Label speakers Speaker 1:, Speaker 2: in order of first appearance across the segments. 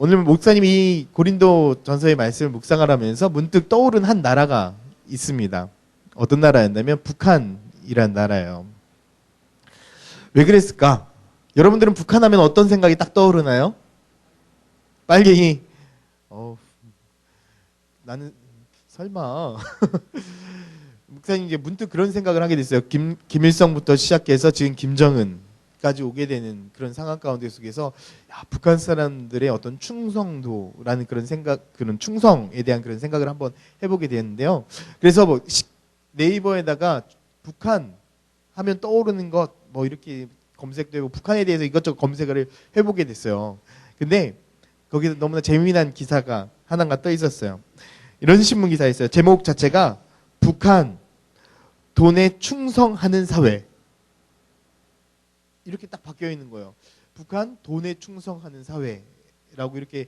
Speaker 1: 오늘 목사님이 고린도 전서의 말씀을 묵상하면서 문득 떠오른 한 나라가 있습니다. 어떤 나라였냐면 북한이란 나라예요. 왜 그랬을까? 여러분들은 북한 하면 어떤 생각이 딱 떠오르나요? 빨갱이. 나는 설마 목사님 이제 문득 그런 생각을 하게 됐어요. 김일성부터 시작해서 지금 김정은까지 오게 되는 그런 상황 가운데 속에서 북한 사람들의 어떤 충성도라는 그런 생각, 그런 충성에 대한 그런 생각을 한번 해보게 되는데요. 그래서 뭐 네이버에다가 북한 하면 떠오르는 것 뭐 이렇게 검색되고 북한에 대해서 이것저것 검색을 해보게 됐어요. 근데 거기서 너무나 재미난 기사가 하나가 떠 있었어요. 이런 신문 기사였어요. 제목 자체가 북한 돈에 충성하는 사회. 이렇게 딱 바뀌어 있는 거예요. 북한 돈에 충성하는 사회라고 이렇게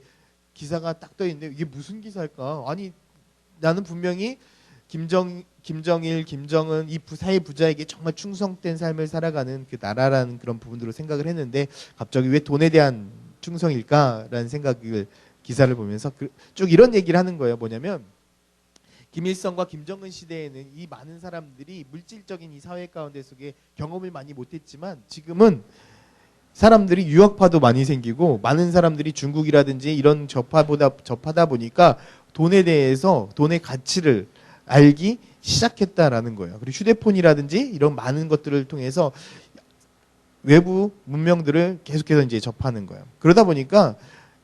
Speaker 1: 기사가 딱 떠 있는데 이게 무슨 기사일까? 아니 나는 분명히 김정일, 김정은 이 사회 부자에게 정말 충성된 삶을 살아가는 그 나라라는 그런 부분으로 생각을 했는데 갑자기 왜 돈에 대한 충성일까라는 생각을 기사를 보면서 쭉 이런 얘기를 하는 거예요. 뭐냐면 김일성과 김정은 시대에는 이 많은 사람들이 물질적인 이 사회 가운데 속에 경험을 많이 못했지만 지금은 사람들이 유학파도 많이 생기고 많은 사람들이 중국이라든지 이런 접하다 보니까 돈에 대해서 돈의 가치를 알기 시작했다라는 거예요. 그리고 휴대폰이라든지 이런 많은 것들을 통해서 외부 문명들을 계속해서 이제 접하는 거예요. 그러다 보니까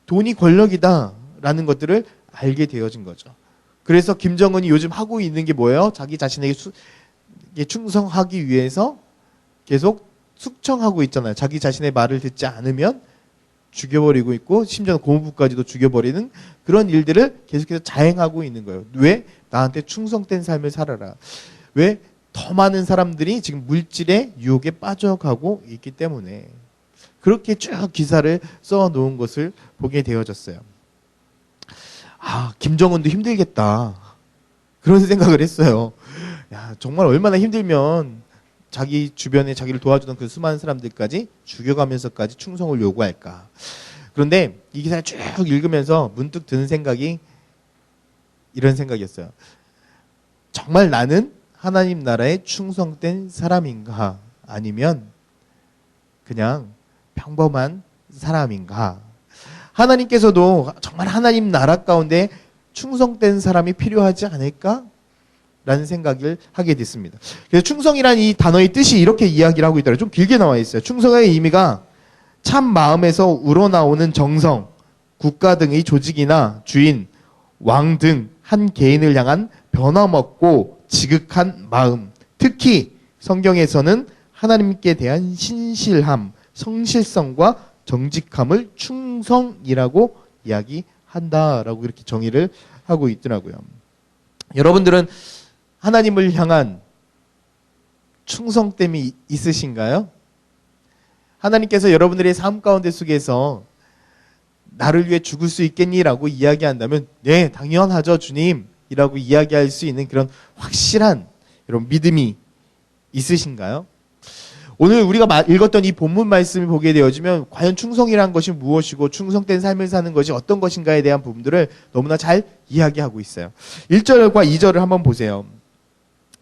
Speaker 1: 돈이 권력이다라는 것들을 알게 되어진 거죠. 그래서 김정은이 요즘 하고 있는 게 뭐예요? 자기 자신에게 충성하기 위해서 계속 숙청하고 있잖아요. 자기 자신의 말을 듣지 않으면 죽여버리고 있고 심지어 고모부까지도 죽여버리는 그런 일들을 계속해서 자행하고 있는 거예요. 왜? 나한테 충성된 삶을 살아라. 왜? 더 많은 사람들이 지금 물질의 유혹에 빠져가고 있기 때문에 그렇게 쭉 기사를 써놓은 것을 보게 되어졌어요. 김정은도 힘들겠다. 그런 생각을 했어요. 야, 정말 얼마나 힘들면 자기 주변에 자기를 도와주던 그 수많은 사람들까지 죽여가면서까지 충성을 요구할까. 그런데 이 기사를 쭉 읽으면서 문득 드는 생각이 이런 생각이었어요. 정말 나는 하나님 나라에 충성된 사람인가? 아니면 그냥 평범한 사람인가? 하나님께서도 정말 하나님 나라 가운데 충성된 사람이 필요하지 않을까? 라는 생각을 하게 됐습니다. 그래서 충성이라는 이 단어의 뜻이 이렇게 이야기를 하고 있더라고요. 좀 길게 나와 있어요. 충성의 의미가 참 마음에서 우러나오는 정성, 국가 등의 조직이나 주인, 왕 등 한 개인을 향한 변함없고 지극한 마음, 특히 성경에서는 하나님께 대한 신실함, 성실성과 정직함을 충성이라고 이야기한다라고 이렇게 정의를 하고 있더라고요. 여러분들은 하나님을 향한 충성됨이 있으신가요? 하나님께서 여러분들의 삶 가운데 속에서 나를 위해 죽을 수 있겠니라고 이야기한다면 네, 당연하죠, 주님이라고 이야기할 수 있는 그런 확실한 이런 믿음이 있으신가요? 오늘 우리가 읽었던 이 본문 말씀을 보게 되어지면 과연 충성이란 것이 무엇이고 충성된 삶을 사는 것이 어떤 것인가에 대한 부분들을 너무나 잘 이야기하고 있어요. 1절과 2절을 한번 보세요.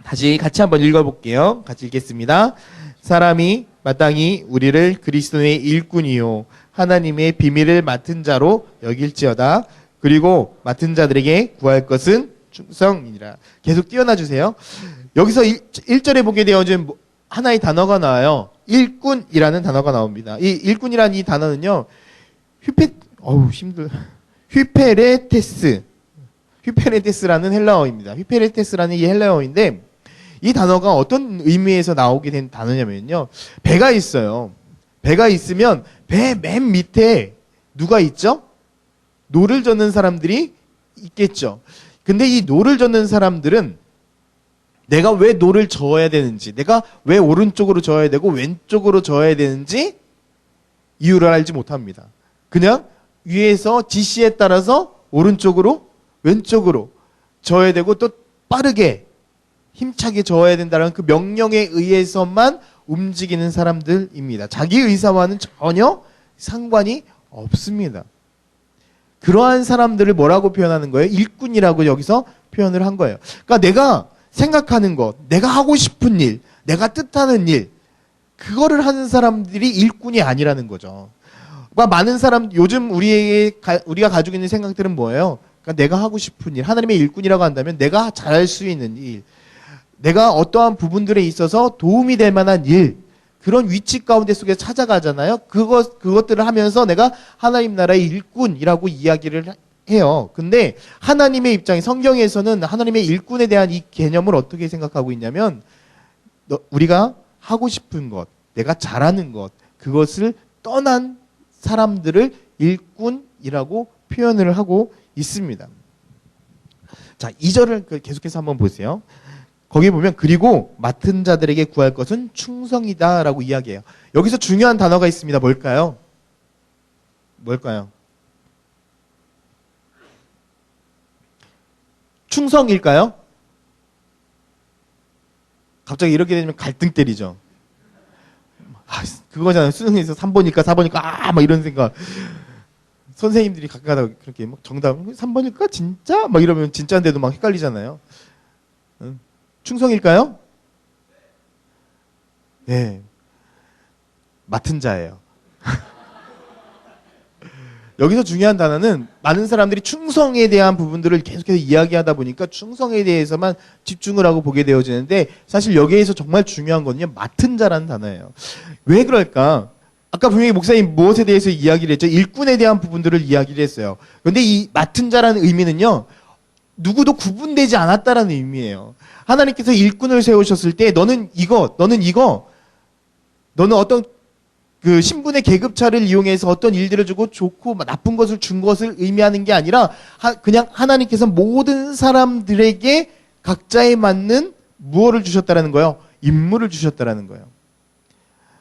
Speaker 1: 다시 같이 한번 읽어볼게요. 같이 읽겠습니다. 사람이 마땅히 우리를 그리스도의 일꾼이요 하나님의 비밀을 맡은 자로 여길지어다. 그리고 맡은 자들에게 구할 것은 충성이니라. 계속 띄어놔 주세요. 여기서 1절에 보게 되어진 하나의 단어가 나와요. 일꾼이라는 단어가 나옵니다. 이 일꾼이라는 이 단어는요. 휘페레테스라는 헬라어입니다. 휘페레테스라는 이 헬라어인데 이 단어가 어떤 의미에서 나오게 된 단어냐면요. 배가 있어요. 배가 있으면 배 맨 밑에 누가 있죠? 노를 젓는 사람들이 있겠죠. 근데 이 노를 젓는 사람들은 내가 왜 노를 저어야 되는지, 내가 왜 오른쪽으로 저어야 되고 왼쪽으로 저어야 되는지 이유를 알지 못합니다. 그냥 위에서 지시에 따라서 오른쪽으로 왼쪽으로 저어야 되고 또 빠르게 힘차게 저어야 된다는 그 명령에 의해서만 움직이는 사람들입니다. 자기 의사와는 전혀 상관이 없습니다. 그러한 사람들을 뭐라고 표현하는 거예요? 일꾼이라고 여기서 표현을 한 거예요. 그러니까 내가 생각하는 것, 내가 하고 싶은 일, 내가 뜻하는 일, 그거를 하는 사람들이 일꾼이 아니라는 거죠. 그러니까 많은 사람, 요즘 우리가 가지고 있는 생각들은 뭐예요? 그러니까 내가 하고 싶은 일, 하나님의 일꾼이라고 한다면 내가 잘할 수 있는 일, 내가 어떠한 부분들에 있어서 도움이 될 만한 일, 그런 위치 가운데 속에 찾아가잖아요. 그것들을 하면서 내가 하나님 나라의 일꾼이라고 이야기를 해요. 근데 하나님의 입장에, 성경에서는 하나님의 일꾼에 대한 이 개념을 어떻게 생각하고 있냐면, 우리가 하고 싶은 것, 내가 잘하는 것, 그것을 떠난 사람들을 일꾼이라고 표현을 하고 있습니다. 자, 2절을 계속해서 한번 보세요. 거기 보면 그리고 맡은 자들에게 구할 것은 충성이다라고 이야기해요. 여기서 중요한 단어가 있습니다. 뭘까요? 뭘까요? 충성일까요? 갑자기 이렇게 되면 갈등 때리죠. 그거잖아요. 수능에서 3번일까 4번일까 막 이런 생각. 선생님들이 가끔가다 그렇게 막 정답 3번일까 진짜? 막 이러면 진짜인데도 막 헷갈리잖아요. 충성일까요? 네. 맡은 자예요. 여기서 중요한 단어는 많은 사람들이 충성에 대한 부분들을 계속해서 이야기하다 보니까 충성에 대해서만 집중을 하고 보게 되어지는데 사실 여기에서 정말 중요한 거는요. 맡은 자라는 단어예요. 왜 그럴까? 아까 분명히 목사님 무엇에 대해서 이야기를 했죠? 일꾼에 대한 부분들을 이야기를 했어요. 그런데 이 맡은 자라는 의미는요. 누구도 구분되지 않았다라는 의미예요. 하나님께서 일꾼을 세우셨을 때 너는 이거, 너는 이거, 너는 어떤 그 신분의 계급차를 이용해서 어떤 일들을 주고 좋고 나쁜 것을 준 것을 의미하는 게 아니라 그냥 하나님께서 모든 사람들에게 각자에 맞는 무엇을 주셨다라는 거예요? 임무를 주셨다라는 거예요.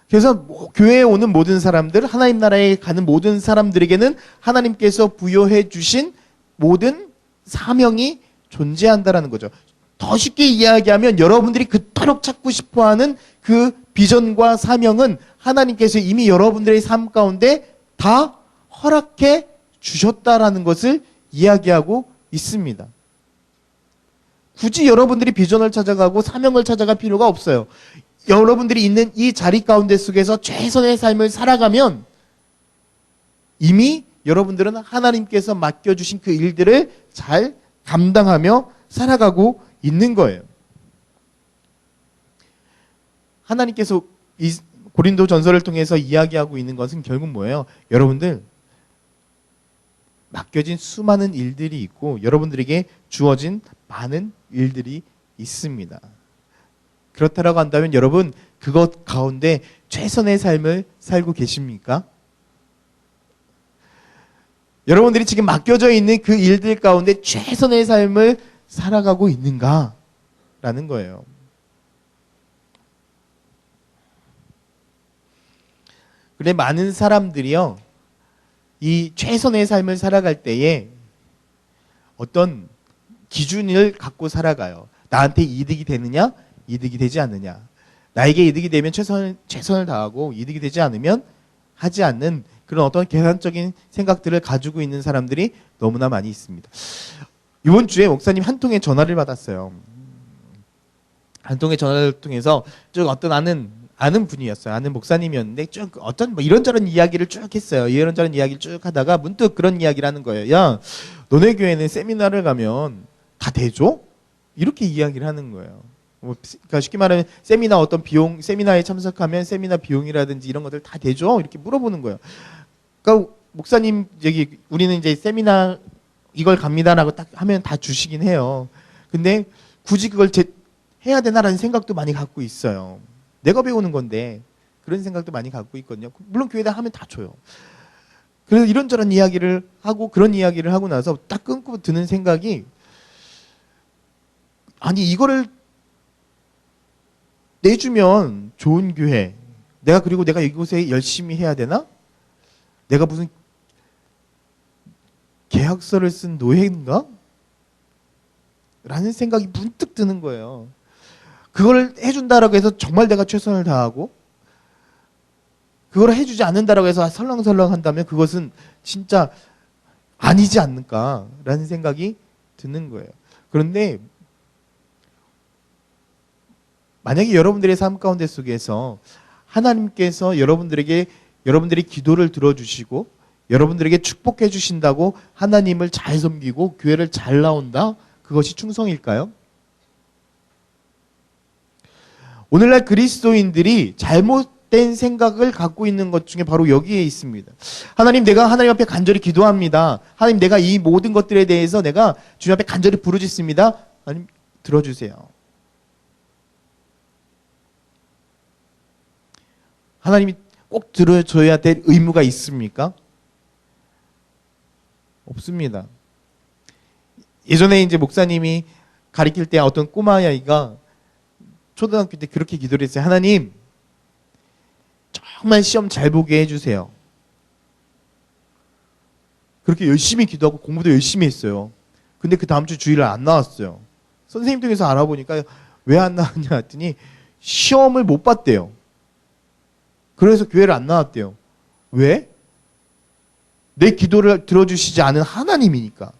Speaker 1: 그래서 교회에 오는 모든 사람들, 하나님 나라에 가는 모든 사람들에게는 하나님께서 부여해 주신 모든 사명이 존재한다라는 거죠. 더 쉽게 이야기하면 여러분들이 그토록 찾고 싶어하는 그 비전과 사명은 하나님께서 이미 여러분들의 삶 가운데 다 허락해 주셨다라는 것을 이야기하고 있습니다. 굳이 여러분들이 비전을 찾아가고 사명을 찾아갈 필요가 없어요. 여러분들이 있는 이 자리 가운데 속에서 최선의 삶을 살아가면 이미 여러분들은 하나님께서 맡겨주신 그 일들을 잘 감당하며 살아가고 있는 거예요. 하나님께서 이 고린도 전서를 통해서 이야기하고 있는 것은 결국 뭐예요? 여러분들 맡겨진 수많은 일들이 있고 여러분들에게 주어진 많은 일들이 있습니다. 그렇다라고 한다면 여러분 그것 가운데 최선의 삶을 살고 계십니까? 여러분들이 지금 맡겨져 있는 그 일들 가운데 최선의 삶을 살아가고 있는가? 라는 거예요. 그래 많은 사람들이요. 이 최선의 삶을 살아갈 때에 어떤 기준을 갖고 살아가요. 나한테 이득이 되느냐? 이득이 되지 않느냐? 나에게 이득이 되면 최선을 다하고 이득이 되지 않으면 하지 않는 그런 어떤 계산적인 생각들을 가지고 있는 사람들이 너무나 많이 있습니다. 이번 주에 목사님 한 통의 전화를 받았어요. 한 통의 전화를 통해서 쭉 어떤 아는 분이었어요. 아는 목사님이었는데 쭉 어떤 뭐 이런저런 이야기를 쭉 했어요. 이런저런 이야기를 쭉 하다가 문득 그런 이야기를 하는 거예요. 야, 너네 교회는 세미나를 가면 다 대줘? 이렇게 이야기를 하는 거예요. 그러니까 쉽게 말하면 세미나 어떤 비용, 세미나에 참석하면 세미나 비용이라든지 이런 것들 다 대줘? 이렇게 물어보는 거예요. 그러니까 목사님 여기 우리는 이제 세미나 이걸 갑니다라고 딱 하면 다 주시긴 해요. 근데 굳이 그걸 해야 되나라는 생각도 많이 갖고 있어요. 내가 배우는 건데 그런 생각도 많이 갖고 있거든요. 물론 교회다 하면 다 줘요. 그래서 이런저런 이야기를 하고 그런 이야기를 하고 나서 딱 끊고 드는 생각이 아니 이거를 내주면 좋은 교회 그리고 내가 이곳에 열심히 해야 되나? 내가 무슨 계약서를 쓴 노예인가? 라는 생각이 문득 드는 거예요. 그걸 해준다라고 해서 정말 내가 최선을 다하고 그걸 해주지 않는다라고 해서 설렁설렁 한다면 그것은 진짜 아니지 않을까라는 생각이 드는 거예요. 그런데 만약에 여러분들의 삶 가운데 속에서 하나님께서 여러분들의 기도를 들어주시고 여러분들에게 축복해 주신다고 하나님을 잘 섬기고 교회를 잘 나온다? 그것이 충성일까요? 오늘날 그리스도인들이 잘못된 생각을 갖고 있는 것 중에 바로 여기에 있습니다. 하나님, 내가 하나님 앞에 간절히 기도합니다. 하나님, 내가 이 모든 것들에 대해서 내가 주님 앞에 간절히 부르짖습니다. 하나님, 들어주세요. 하나님이 꼭 들어줘야 될 의무가 있습니까? 없습니다. 예전에 이제 목사님이 가르칠 때 어떤 꼬마아이가 초등학교 때 그렇게 기도를 했어요. 하나님, 정말 시험 잘 보게 해주세요. 그렇게 열심히 기도하고 공부도 열심히 했어요. 근데 그 다음 주 주일날 안 나왔어요. 선생님 통해서 알아보니까 왜 안 나왔냐 했더니 시험을 못 봤대요. 그래서 교회를 안 나왔대요. 왜? 내 기도를 들어주시지 않은 하나님이니까.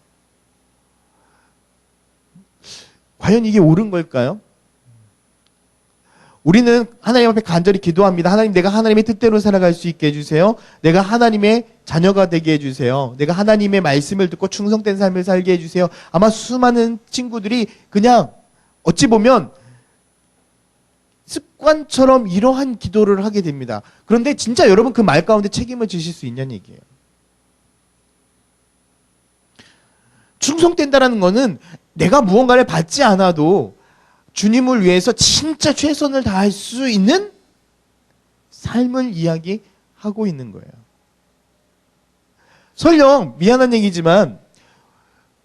Speaker 1: 과연 이게 옳은 걸까요? 우리는 하나님 앞에 간절히 기도합니다. 하나님, 내가 하나님의 뜻대로 살아갈 수 있게 해주세요. 내가 하나님의 자녀가 되게 해주세요. 내가 하나님의 말씀을 듣고 충성된 삶을 살게 해주세요. 아마 수많은 친구들이 그냥 어찌 보면 습관처럼 이러한 기도를 하게 됩니다. 그런데 진짜 여러분 그 말 가운데 책임을 지실 수 있냐는 얘기예요. 충성된다라는 거는 내가 무언가를 받지 않아도 주님을 위해서 진짜 최선을 다할 수 있는 삶을 이야기하고 있는 거예요. 설령 미안한 얘기지만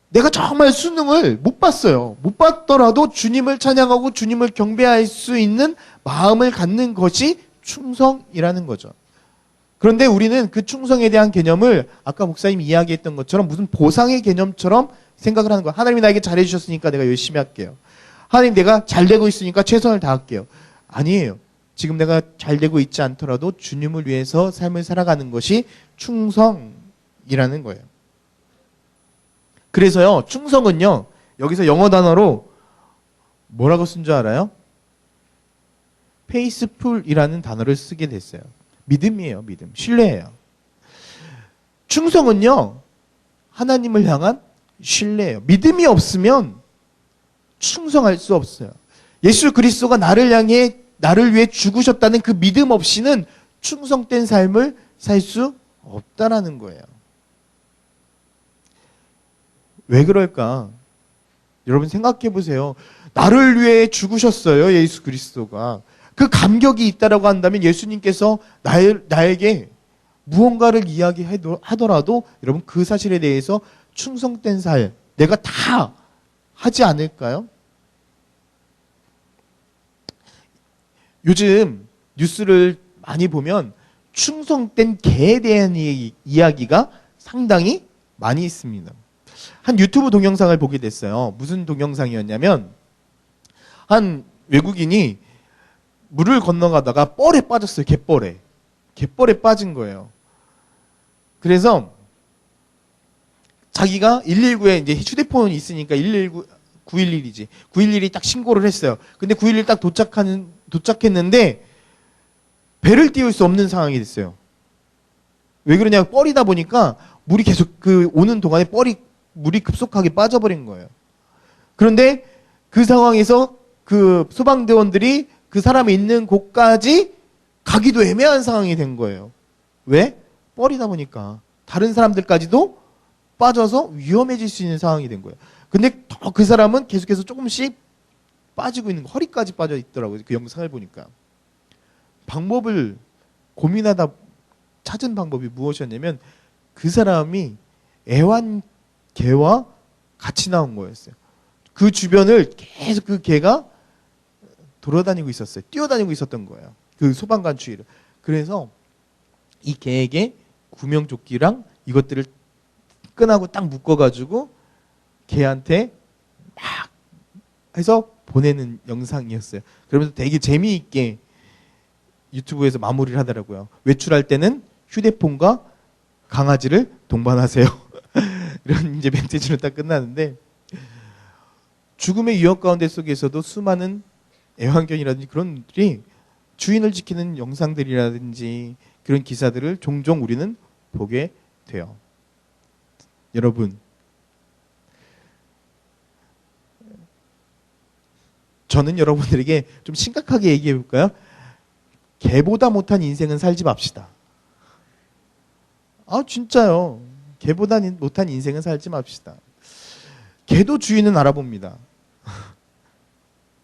Speaker 1: 내가 정말 수능을 못 봤어요. 못 봤더라도 주님을 찬양하고 주님을 경배할 수 있는 마음을 갖는 것이 충성이라는 거죠. 그런데 우리는 그 충성에 대한 개념을 아까 목사님이 이야기했던 것처럼 무슨 보상의 개념처럼 생각을 하는 거예요. 하나님이 나에게 잘해주셨으니까 내가 열심히 할게요. 하나님, 내가 잘 되고 있으니까 최선을 다할게요. 아니에요. 지금 내가 잘 되고 있지 않더라도 주님을 위해서 삶을 살아가는 것이 충성이라는 거예요. 그래서요, 충성은요, 여기서 영어 단어로 뭐라고 쓴 줄 알아요? faithful이라는 단어를 쓰게 됐어요. 믿음이에요, 믿음. 신뢰예요. 충성은요, 하나님을 향한 신뢰예요. 믿음이 없으면 충성할 수 없어요. 예수 그리스도가 나를 위해 죽으셨다는 그 믿음 없이는 충성된 삶을 살 수 없다라는 거예요. 왜 그럴까? 여러분 생각해 보세요. 나를 위해 죽으셨어요, 예수 그리스도가. 그 감격이 있다라고 한다면 예수님께서 나에게 무언가를 이야기하더라도 여러분 그 사실에 대해서 충성된 삶, 내가 다 하지 않을까요? 요즘 뉴스를 많이 보면 충성된 개에 대한 이야기가 상당히 많이 있습니다. 한 유튜브 동영상을 보게 됐어요. 무슨 동영상이었냐면 한 외국인이 물을 건너가다가 뻘에 빠졌어요. 갯벌에 빠진 거예요. 그래서 자기가 119에 이제 휴대폰이 있으니까 119 911이지. 911이 딱 신고를 했어요. 근데 911 딱 도착했는데 배를 띄울 수 없는 상황이 됐어요. 왜 그러냐? 뻘이다 보니까 물이 계속 오는 동안에 물이 급속하게 빠져버린 거예요. 그런데 그 상황에서 그 소방대원들이 그 사람이 있는 곳까지 가기도 애매한 상황이 된 거예요. 왜? 뻘이다 보니까 다른 사람들까지도 빠져서 위험해질 수 있는 상황이 된 거예요. 근데 그 사람은 계속해서 조금씩 빠지고 있는 거, 허리까지 빠져 있더라고요. 그 영상을 보니까. 방법을 고민하다 찾은 방법이 무엇이었냐면 그 사람이 애완개와 같이 나온 거였어요. 그 주변을 계속 그 개가 돌아다니고 있었어요. 뛰어다니고 있었던 거예요. 그 소방관 주위를. 그래서 이 개에게 구명조끼랑 이것들을 끈하고 딱 묶어가지고 개한테 막 해서 보내는 영상이었어요. 그러면서 되게 재미있게 유튜브에서 마무리를 하더라고요. 외출할 때는 휴대폰과 강아지를 동반하세요. 이런 이제 멘트지로 딱 끝나는데, 죽음의 위협 가운데 속에서도 수많은 애완견이라든지 그런 것들이 주인을 지키는 영상들이라든지 그런 기사들을 종종 우리는 보게 돼요. 여러분, 저는 여러분들에게 좀 심각하게 얘기해 볼까요? 개보다 못한 인생은 살지 맙시다. 아, 진짜요. 개보다 못한 인생은 살지 맙시다. 개도 주인은 알아봅니다.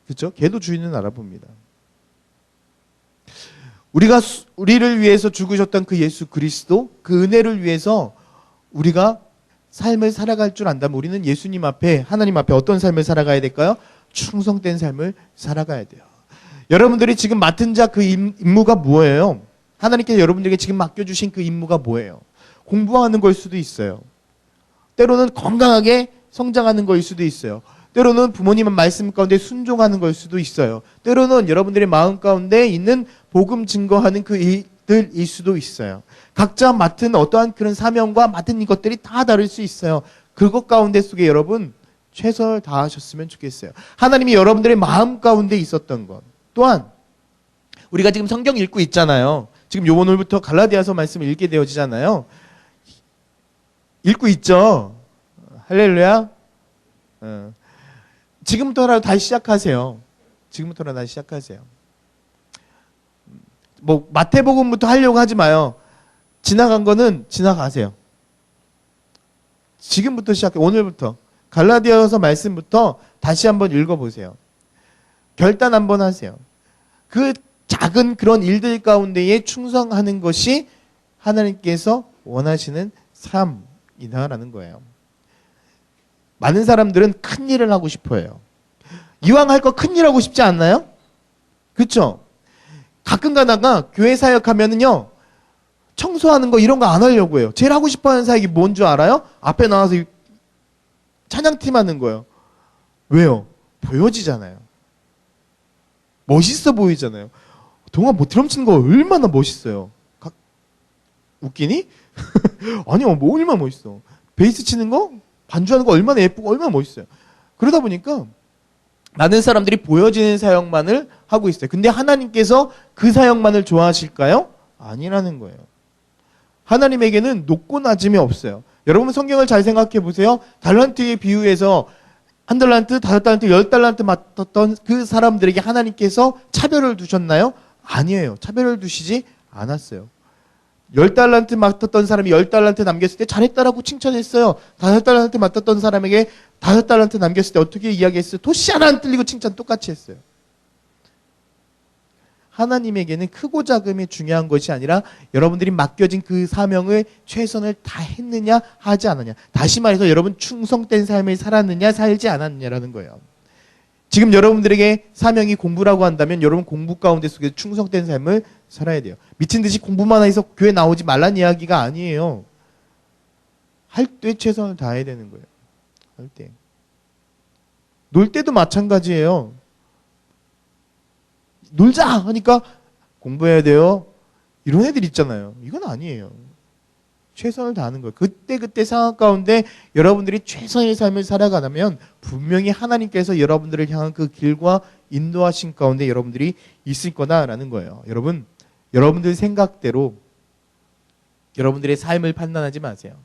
Speaker 1: 그렇죠? 개도 주인은 알아봅니다. 우리를 위해서 죽으셨던 그 예수 그리스도, 그 은혜를 위해서 우리가 삶을 살아갈 줄 안다면 우리는 예수님 앞에, 하나님 앞에 어떤 삶을 살아가야 될까요? 충성된 삶을 살아가야 돼요. 여러분들이 지금 맡은 자 그 임무가 뭐예요? 하나님께서 여러분들에게 지금 맡겨주신 그 임무가 뭐예요? 공부하는 걸 수도 있어요. 때로는 건강하게 성장하는 거일 수도 있어요. 때로는 부모님의 말씀 가운데 순종하는 걸 수도 있어요. 때로는 여러분들의 마음 가운데 있는 복음 증거하는 그 일들일 수도 있어요. 각자 맡은 어떠한 그런 사명과 맡은 것들이 다 다를 수 있어요. 그것 가운데 속에 여러분 최선을 다하셨으면 좋겠어요. 하나님이 여러분들의 마음 가운데 있었던 것. 또한 우리가 지금 성경 읽고 있잖아요. 지금 오늘부터 갈라디아서 말씀을 읽게 되어지잖아요. 읽고 있죠. 할렐루야. 지금부터라도 다시 시작하세요. 지금부터라도 다시 시작하세요. 뭐 마태복음부터 하려고 하지 마요. 지나간 거는 지나가세요. 지금부터 시작해. 오늘부터 갈라디아서 말씀부터 다시 한번 읽어보세요. 결단 한번 하세요. 그 작은 그런 일들 가운데에 충성하는 것이 하나님께서 원하시는 삶이다라는 거예요. 많은 사람들은 큰 일을 하고 싶어해요. 이왕 할 거 큰 일 하고 싶지 않나요? 그렇죠? 가끔 가다가 교회 사역하면은요, 청소하는 거 이런 거 안 하려고 해요. 제일 하고 싶어하는 사역이 뭔 줄 알아요? 앞에 나와서 찬양팀 하는 거예요. 왜요? 보여지잖아요. 멋있어 보이잖아요. 동안 뭐 드럼 치는 거 얼마나 멋있어요. 웃기니? 아니요, 뭐 얼마나 멋있어. 베이스 치는 거, 반주하는 거 얼마나 예쁘고 얼마나 멋있어요. 그러다 보니까 많은 사람들이 보여지는 사역만을 하고 있어요. 근데 하나님께서 그 사역만을 좋아하실까요? 아니라는 거예요. 하나님에게는 높고 낮음이 없어요. 여러분 성경을 잘 생각해 보세요. 달란트의 비유에서 1달란트, 5달란트, 10달란트 맡았던 그 사람들에게 하나님께서 차별을 두셨나요? 아니에요. 차별을 두시지 않았어요. 10달란트 맡았던 사람이 10달란트 남겼을 때 잘했다라고 칭찬했어요. 5달란트 맡았던 사람에게 5달란트 남겼을 때 어떻게 이야기했어요? 토시 하나 안 틀리고 칭찬 똑같이 했어요. 하나님에게는 크고 작음이 중요한 것이 아니라 여러분들이 맡겨진 그 사명을 최선을 다했느냐 하지 않았냐. 다시 말해서 여러분 충성된 삶을 살았느냐 살지 않았느냐라는 거예요. 지금 여러분들에게 사명이 공부라고 한다면 여러분 공부 가운데 속에서 충성된 삶을 살아야 돼요. 미친 듯이 공부만 해서 교회 나오지 말란 이야기가 아니에요. 할 때 최선을 다해야 되는 거예요. 할 때. 놀 때도 마찬가지예요. 놀자 하니까 공부해야 돼요. 이런 애들 있잖아요. 이건 아니에요. 최선을 다하는 거예요. 그때 상황 가운데 여러분들이 최선의 삶을 살아가면 분명히 하나님께서 여러분들을 향한 그 길과 인도하신 가운데 여러분들이 있을 거다라는 거예요. 여러분들 생각대로 여러분들의 삶을 판단하지 마세요.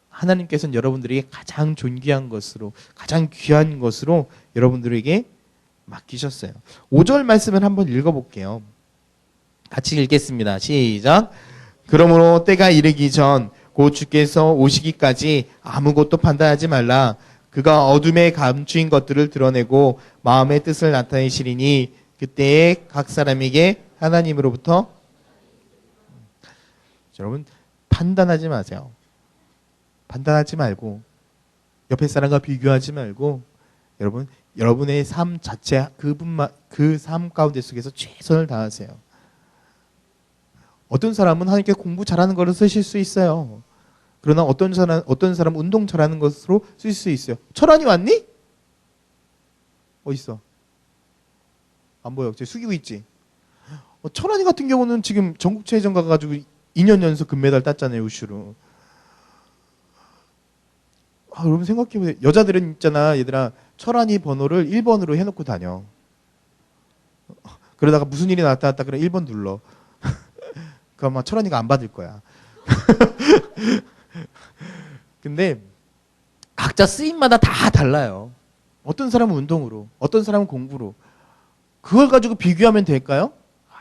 Speaker 1: 하나님께서는 여러분들에게 가장 존귀한 것으로, 가장 귀한 것으로 여러분들에게 맡기셨어요. 5절 말씀을 한번 읽어볼게요. 같이 읽겠습니다. 시작. 그러므로 때가 이르기 전 곧 주께서 오시기까지 아무것도 판단하지 말라. 그가 어둠에 감추인 것들을 드러내고 마음의 뜻을 나타내시리니 그때에 각 사람에게 하나님으로부터. 여러분 판단하지 마세요. 판단하지 말고 옆에 사람과 비교하지 말고 여러분의 삶 자체 그 삶 가운데 속에서 최선을 다하세요. 어떤 사람은 하나님께 공부 잘하는 거를 쓰실 수 있어요. 그러나 어떤 사람 운동 잘하는 것으로 쓸 수 있어요. 철환이 왔니? 어딨어? 안 보여. 쟤 숙이고 있지. 철환이 같은 경우는 지금 전국체전 가가지고 2년 연속 금메달 땄잖아요. 우슈로. 여러분 생각해보세요. 여자들은 있잖아, 얘들아. 철환이 번호를 1번으로 해놓고 다녀. 그러다가 무슨 일이 나타났다 그래 1번 눌러. 그럼 아마 철환이가 안 받을 거야. 근데 각자 쓰임마다 다 달라요. 어떤 사람은 운동으로, 어떤 사람은 공부로. 그걸 가지고 비교하면 될까요?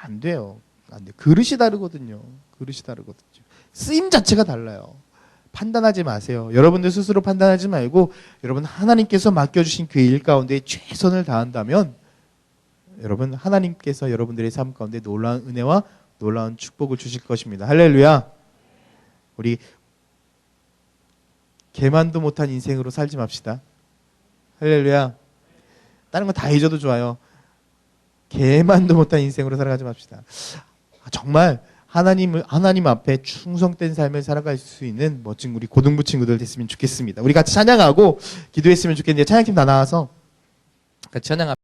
Speaker 1: 안 돼요. 안 돼. 그릇이 다르거든요. 그릇이 다르거든요. 쓰임 자체가 달라요. 판단하지 마세요. 여러분들 스스로 판단하지 말고 여러분 하나님께서 맡겨주신 그 일 가운데 최선을 다한다면 여러분 하나님께서 여러분들의 삶 가운데 놀라운 은혜와 놀라운 축복을 주실 것입니다. 할렐루야. 우리 개만도 못한 인생으로 살지 맙시다. 할렐루야. 다른 거 다 잊어도 좋아요. 개만도 못한 인생으로 살아가지 맙시다. 정말 하나님 앞에 충성된 삶을 살아갈 수 있는 멋진 우리 고등부 친구들 됐으면 좋겠습니다. 우리 같이 찬양하고 기도했으면 좋겠는데 찬양팀 다 나와서 같이 찬양합니다.